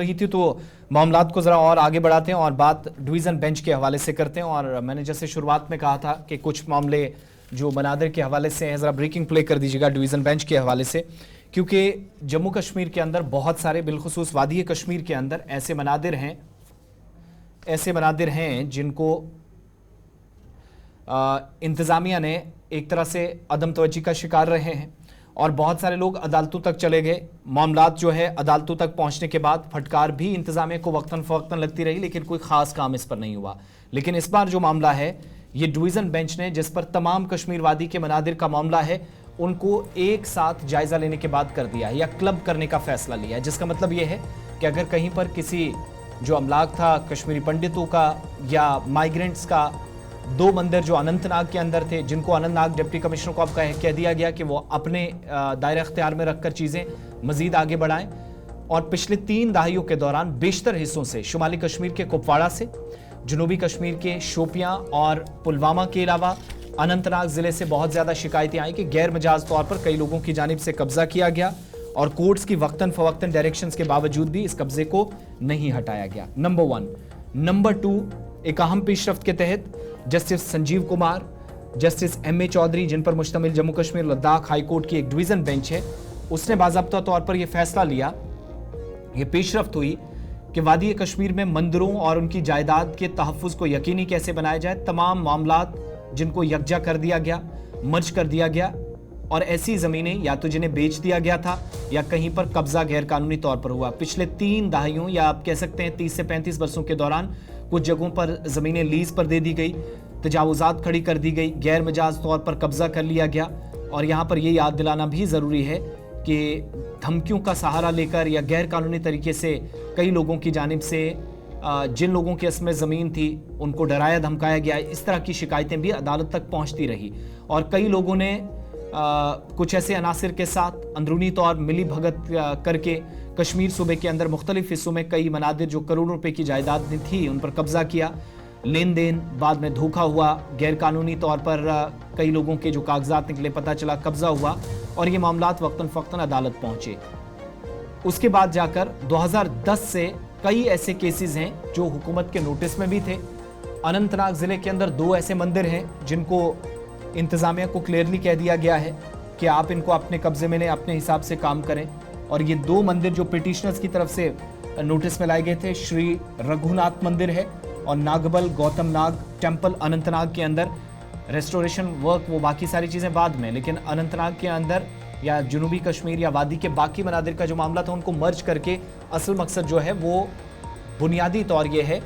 रही थी, तो मामलात को जरा और आगे बढ़ाते हैं और बात डिवीजन बेंच के हवाले से करते हैं। और मैंने जैसे शुरुआत में कहा था कि कुछ मामले जो मनादिर के हवाले से हैं, जरा ब्रेकिंग प्ले कर दीजिएगा डिवीजन बेंच के हवाले से, क्योंकि जम्मू कश्मीर के अंदर बहुत सारे, बिलखुसूस वादी कश्मीर के अंदर ऐसे मनादिर हैं जिनको इंतज़ामिया ने एक तरह से अदम तवज्जी का शिकार रहे हैं और बहुत सारे लोग अदालतों तक चले गए। मामलात जो है अदालतों तक पहुंचने के बाद फटकार भी इंतज़ामिया को वक्तन फ़वक्तन लगती रही, लेकिन कोई ख़ास काम इस पर नहीं हुआ। लेकिन इस बार जो मामला है, ये डिवीज़न बेंच ने, जिस पर तमाम कश्मीर वादी के मनादिर का मामला है, उनको एक साथ जायज़ा लेने के बाद कर दिया है या क्लब करने का फ़ैसला लिया है। जिसका मतलब ये है कि अगर कहीं पर किसी जो अमलाक था कश्मीरी पंडितों का या माइग्रेंट्स का, दो मंदिर जो अनंतनाग के अंदर थे, जिनको अनंतनाग डिप्टी कमिश्नर को अब कह दिया गया कि वो अपने दायरे अख्तियार में रखकर चीज़ें मजीद आगे बढ़ाएं। और पिछले 3 दहाइयों के दौरान बेशतर हिस्सों से, शुमाली कश्मीर के कुपवाड़ा से, जनूबी कश्मीर के शोपियां और पुलवामा के अलावा अनंतनाग ज़िले से बहुत ज़्यादा शिकायतें आई कि गैर मजाज तौर पर कई लोगों की जानिब से कब्जा किया गया और कोर्ट्स की वक्तन फ़वक्तन डायरेक्शंस के बावजूद भी इस कब्जे को नहीं हटाया गया। नंबर 1। नंबर 2, एक अहम पेशरफ्त के तहत justice Sanjeev Kumar, justice M A Chaudhary, जिन पर मुश्तमिल जम्मू कश्मीर लद्दाख हाई कोर्ट की एक डिवीज़न बेंच है, उसने बाज़ाब्ता तौर पर यह फैसला लिया, यह पेशरफ्त हुई कि वादी कश्मीर में मंदिरों और उनकी जायदाद के तहफ़्फ़ुज़ को यकीनी कैसे बनाया जाए। तमाम मामलात जिनको यकजा कर दिया गया, मर्ज कर दिया गया, और ऐसी ज़मीनें या तो जिन्हें बेच दिया गया था या कहीं पर कब्जा गैर कानूनी तौर पर हुआ। पिछले 3 दहाइयों या आप कह सकते हैं 30 से 35 वर्षों के दौरान कुछ जगहों पर ज़मीनें लीज़ पर दे दी गई, तजावुज़ात खड़ी कर दी गई, गैर मजाज तौर पर कब्जा कर लिया गया। और यहाँ पर यह याद दिलाना भी ज़रूरी है कि धमकियों का सहारा लेकर या गैर कानूनी तरीके से कई लोगों की जानिब से जिन लोगों के इसमें ज़मीन थी उनको डराया धमकाया गया, इस तरह की शिकायतें भी अदालत तक पहुँचती रही। और कई लोगों ने कुछ ऐसे अनासिर के साथ अंदरूनी तौर मिली भगत करके कश्मीर सूबे के अंदर मुख्तलिफ हिस्सों में कई मनादिर जो करोड़ों रुपए की जायदाद थी उन पर कब्जा किया, लेन देन, बाद में धोखा हुआ, गैर कानूनी तौर पर कई लोगों के जो कागजात निकले पता चला कब्जा हुआ और ये मामलात वक्तन फ़वक्तन अदालत पहुंचे। उसके बाद जाकर 2010 से कई ऐसे केसेस हैं जो हुकूमत के नोटिस में भी थे। अनंतनाग ज़िले के अंदर 2 ऐसे मंदिर हैं जिनको इंतज़ामिया को क्लियरली कह दिया गया है कि आप इनको अपने कब्जे में लें, अपने हिसाब से काम करें। और ये 2 मंदिर जो पिटिशनर्स की तरफ से नोटिस में लाए गए थे, श्री रघुनाथ मंदिर है और नागबल गौतम नाग टेम्पल अनंतनाग के अंदर। रेस्टोरेशन वर्क वो बाकी सारी चीज़ें बाद में, लेकिन अनंतनाग के अंदर या जनूबी कश्मीर या वादी के बाकी मनादिर का जो मामला था उनको मर्ज करके असल मकसद जो है वो बुनियादी तौर ये है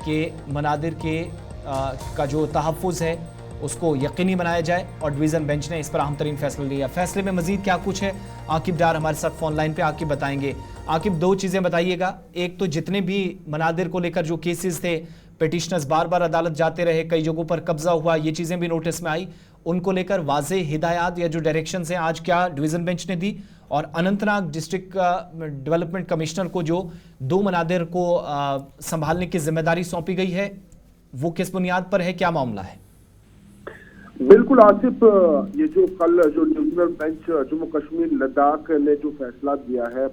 कि मनादिर के का जो तहफ़्फ़ुज़ है उसको यकीनी बनाया जाए। और डिवीज़न बेंच ने इस पर अहम तरीन फैसला लिया। फैसले में मजीद क्या कुछ है, आकिब डार हमारे साथ फ़ोन लाइन पे, आकिब बताएंगे। आकिब, 2 चीज़ें बताइएगा। एक तो जितने भी मनादिर को लेकर जो केसेस थे, पिटिशनर्स बार बार अदालत जाते रहे, कई जगहों पर कब्जा हुआ, ये चीज़ें भी नोटिस में आई, उनको लेकर वाज़े हिदायत या जो डायरेक्शन हैं आज क्या डिवीज़न बेंच ने दी। और अनंतनाग डिस्ट्रिक्ट डेवलपमेंट कमिश्नर को जो 2 मनादिर को संभालने की जिम्मेदारी सौंपी गई है, वो किस बुनियाद पर है, क्या मामला है? बिल्कुल आसिफ, ये जो कल जो डिविजनल बेंच जम्मू कश्मीर लद्दाख ने जो फैसला दिया है,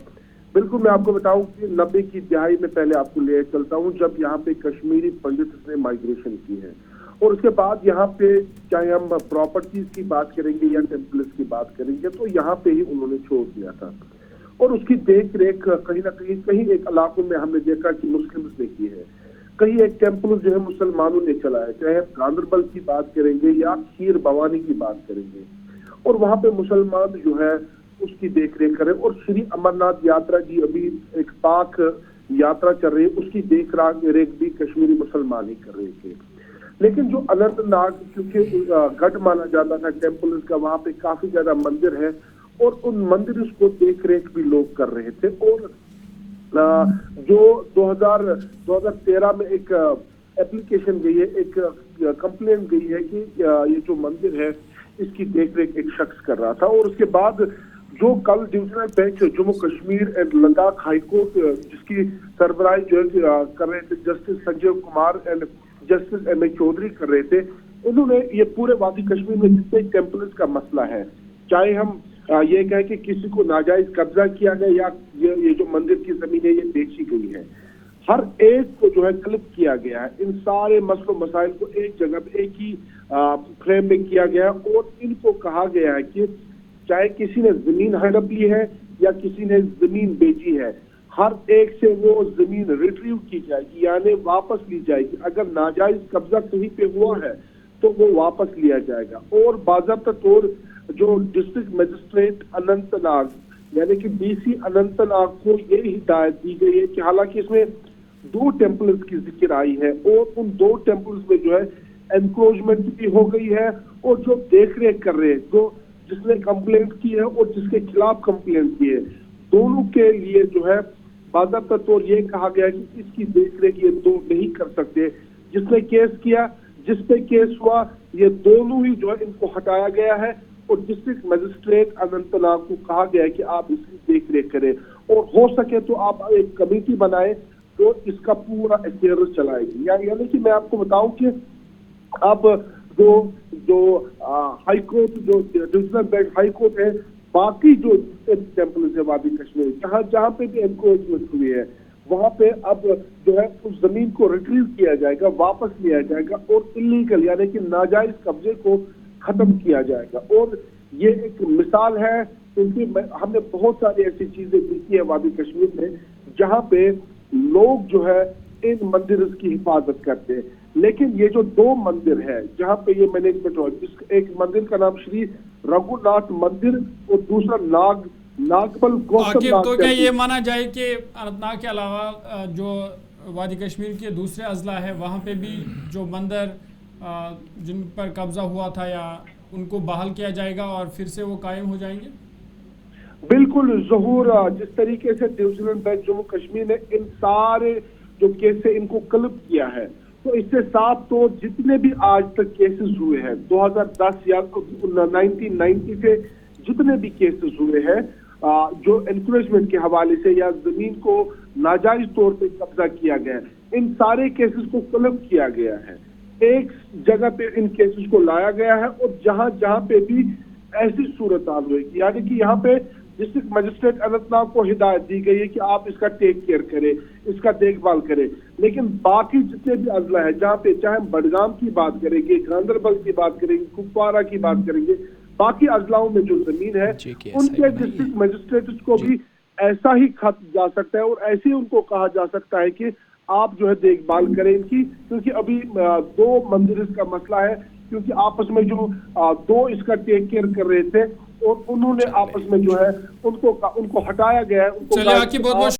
बिल्कुल मैं आपको बताऊं कि 90 की दहाई में पहले आपको ले चलता हूं जब यहाँ पे कश्मीरी पंडित ने माइग्रेशन की है। और उसके बाद यहाँ पे चाहे हम प्रॉपर्टीज की बात करेंगे या टेम्पल्स की बात करेंगे तो यहाँ पे ही उन्होंने छोड़ दिया था। और उसकी देख रेख कहीं ना कहीं एक इलाकों में हमने देखा कि मुस्लिम्स ने की है, कहीं एक टेम्पल जो है मुसलमानों ने चलाया, चाहे हम गांदरबल की बात करेंगे या खीर भवानी की बात करेंगे, और वहां पे मुसलमान जो है उसकी देख रेख करें। और श्री अमरनाथ यात्रा जी अभी एक पाक यात्रा चल रही है, उसकी देख रेख भी कश्मीरी मुसलमान ही कर रहे थे। लेकिन जो अनंतनाग क्योंकि गढ़ माना जाता था टेम्पल का, वहां पे काफी ज्यादा मंदिर है और उन मंदिर को देख रेख भी लोग कर रहे थे। और जो 2013 में एक एप्लीकेशन गई है, एक कंप्लेंट गई है कि ये जो मंदिर है इसकी देखरेख एक शख्स कर रहा था। और उसके बाद जो कल divisional bench Jammu Kashmir and Ladakh high court जिसकी सरबराही जो कर रहे थे justice Sanjeev Kumar and justice M A Chaudhary कर रहे थे, उन्होंने ये पूरे वादी कश्मीर में जितने टेम्पल्स का मसला है, चाहे हम ये कहे कि किसी को नाजायज कब्जा किया गया या ये जो मंदिर की जमीन है ये बेची गई है। हर एक को जो है क्लिप किया गया है, इन सारे मसलों मसाइल को एक जगह पे एक ही फ्रेम में किया गया है और इनको कहा गया है कि चाहे किसी ने जमीन हड़प ली है या किसी ने जमीन बेची है, हर एक से वो जमीन रिट्रीव की जाएगी, यानी वापस ली जाएगी। अगर नाजायज कब्जा कहीं पे हुआ है तो वो वापस लिया जाएगा। और बाज़ाब्ता तौर जो डिस्ट्रिक्ट मजिस्ट्रेट अनंतनाग यानी कि डीसी अनंतनाग को ये हिदायत दी गई है कि हालांकि इसमें 2 टेम्पल्स की जिक्र आई है और उन 2 टेम्पल्स में जो है एनक्रोचमेंट भी हो गई है और जो देख रेख कर रहे हैं, जो जिसने कंप्लेंट की है और जिसके खिलाफ कंप्लेंट की है, दोनों के लिए जो है बाज़ाब्ता तौर ये कहा गया कि इसकी देख रेख ये 2 नहीं कर सकते। जिसने केस किया, जिस पे केस हुआ, ये दोनों ही जो है इनको हटाया गया है और डिस्ट्रिक्ट मजिस्ट्रेट अनंतनाग को कहा गया है कि आप इसकी देख रेख करें और हो सके तो आप एक कमेटी बनाए जो इसका पूरा अफेयर्स चलाएगी। यानी कि मैं आपको बताऊं कि अब जो हाई कोर्ट, जो डिविजनल बेंच हाई कोर्ट है, बाकी जो टेम्पल है वादी कश्मीर जहाँ पे भी एनक्रोचमेंट हुई है वहां पे अब जो है उस जमीन को रिट्रीव किया जाएगा, वापस लिया जाएगा और इलीगल यानी कि नाजायज कब्जे को खत्म किया जाएगा। और ये एक मिसाल है क्योंकि हमने बहुत सारी ऐसी चीजें देखी है वादी कश्मीर में जहां पे लोग जो है इन मंदिर की हिफाजत करते हैं, लेकिन ये जो 2 मंदिर है जहां पे ये मैनेजमेंट हो, एक मंदिर का नाम श्री रघुनाथ मंदिर और दूसरा नागबल गौतम। तो क्या ये माना जाए कि अनंतनाग के अलावा जो वादी कश्मीर के दूसरे अजला है वहाँ पे भी जो मंदिर जिन पर कब्जा हुआ था या उनको बहाल किया जाएगा और फिर से वो कायम हो जाएंगे? बिल्कुल ज़हूर, जिस तरीके से डिविजनल बेंच जम्मू कश्मीर ने इन सारे जो केस है इनको क्लब किया है, तो इससे साफ तो जितने भी आज तक केसेस हुए हैं 2010 या 1990 से जितने भी केसेस हुए हैं जो एनक्रोचमेंट के हवाले से या जमीन को नाजायज तौर पे कब्जा किया गया है, इन सारे केसेस को क्लब किया गया है, एक जगह पे इन केसेस को लाया गया है और जहां जहां पे भी ऐसी सूरत हाल हुई, यानी कि यहाँ पे डिस्ट्रिक्ट मजिस्ट्रेट अनंतनाग को हिदायत दी गई है कि आप इसका टेक केयर करें, इसका देखभाल करें, लेकिन बाकी जितने भी अजला है जहाँ पे चाहे हम बडगाम की बात करेंगे, गांधरबल की बात करेंगे, कुपवारा की बात करेंगे, बाकी अजलाओं में जो जमीन है उनके डिस्ट्रिक्ट मजिस्ट्रेट को भी ऐसा ही खत जा सकता है और ऐसे ही उनको कहा जा सकता है कि आप जो है देखभाल करें इनकी, क्योंकि अभी 2 मंदिर का मसला है, क्योंकि आपस में जो 2 इसका टेक केयर कर रहे थे और उन्होंने आपस में जो है उनको हटाया गया है। चलिए, आपकी बहुत बहुत